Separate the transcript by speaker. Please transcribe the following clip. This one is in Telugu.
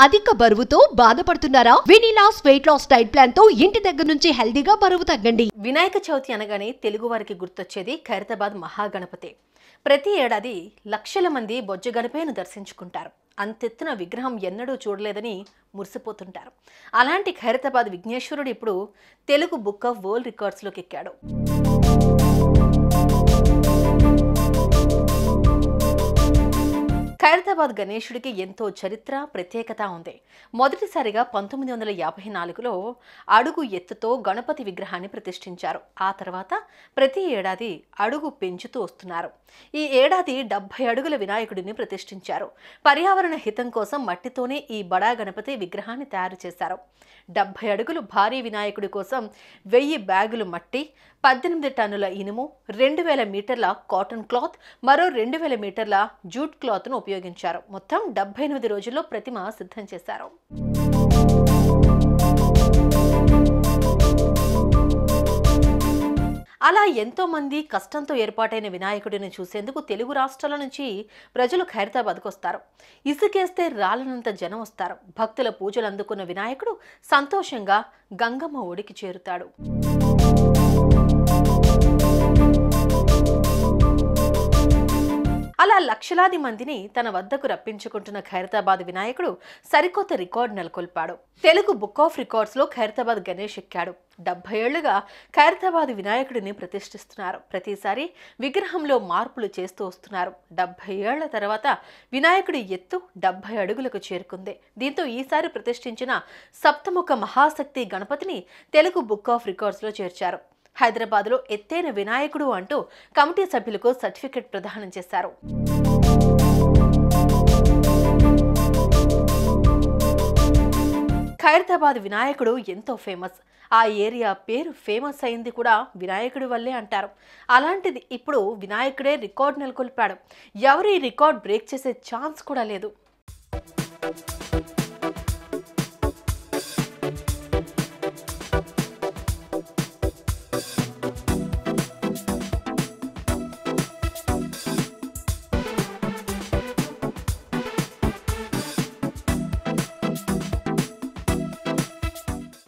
Speaker 1: అధిక బరువుతో బాధపడుతున్నారా? వెనిలాస్ వెయిట్ లాస్ డైట్ ప్లాన్ తో ఇంటి దగ్గర నుంచి హెల్దీగా బరువు తగ్గండి.
Speaker 2: వినాయక చవితి అనగానే తెలుగు వారికి గుర్తొచ్చేది ఖైరతాబాద్ మహాగణపతి. ప్రతి ఏడాది లక్షల మంది బొజ్జ గణపయ్యను దర్శించుకుంటారు. అంతెత్తున విగ్రహం ఎన్నడూ చూడలేదని మురిసిపోతుంటారు. అలాంటి ఖైరతాబాద్ విఘ్నేశ్వరుడు ఇప్పుడు తెలుగు బుక్ ఆఫ్ వరల్డ్ రికార్డ్స్లోకి ఎక్కాడు. ఖైరతాబాద్ గణేశుడికి ఎంతో చరిత్ర, ప్రత్యేకత ఉంది. మొదటిసారిగా 1954లో అడుగు ఎత్తుతో గణపతి విగ్రహాన్ని ప్రతిష్ఠించారు. ఆ తర్వాత ప్రతి ఏడాది అడుగు పెంచుతూ వస్తున్నారు. ఈ ఏడాది 70 అడుగుల వినాయకుడిని ప్రతిష్ఠించారు. పర్యావరణ హితం కోసం మట్టితోనే ఈ బడా గణపతి విగ్రహాన్ని తయారు చేశారు. 70 అడుగులు భారీ వినాయకుడి కోసం 1000 బ్యాగులు మట్టి, 18 టన్నుల ఇనుము, 2000 మీటర్ల కాటన్ క్లాత్, మరో 2000 మీటర్ల జూట్ క్లాత్ను ఉపయోగించారు. మొత్తం 78 రోజుల్లో ప్రతిమ సిద్ధం చేశారు. అలా ఎంతో మంది కష్టంతో ఏర్పాటైన వినాయకుడిని చూసేందుకు తెలుగు రాష్ట్రాల నుంచి ప్రజలు ఖైరతాబాద్కు వస్తారు. ఇసుకేస్తే రాలనంత జనం వస్తారు. భక్తుల పూజలు అందుకున్న వినాయకుడు సంతోషంగా గంగమ్మ ఒడికి చేరుతాడు. అలా లక్షలాది మందిని తన వద్దకు రప్పించుకుంటున్న ఖైరతాబాద్ వినాయకుడు సరికొత్త రికార్డు నెలకొల్పాడు. తెలుగు బుక్ ఆఫ్ రికార్డ్స్లో ఖైరతాబాద్ గణేష్ ఎక్కాడు. 70 ఏళ్లుగా ఖైరతాబాద్ వినాయకుడిని ప్రతిష్ఠిస్తున్నారు. ప్రతిసారి విగ్రహంలో మార్పులు చేస్తూ వస్తున్నారు. 70 ఏళ్ల తర్వాత వినాయకుడి ఎత్తు 70 అడుగులకు చేరుకుంది. దీంతో ఈసారి ప్రతిష్ఠించిన సప్తముఖ మహాశక్తి గణపతిని తెలుగు బుక్ ఆఫ్ రికార్డ్స్లో చేర్చారు. హైదరాబాద్లో ఎత్తైన వినాయకుడు అంటూ కమిటీ సభ్యులకు సర్టిఫికెట్ ప్రదానం చేశారు. ఖైరతాబాద్ వినాయకుడు ఎంతో ఫేమస్. ఆ ఏరియా పేరు ఫేమస్ అయింది కూడా వినాయకుడి వల్లే అంటారు. అలాంటిది ఇప్పుడు వినాయకుడే రికార్డు నెలకొల్పాడు. ఎవరు ఈ రికార్డ్ బ్రేక్ చేసే ఛాన్స్ కూడా లేదు.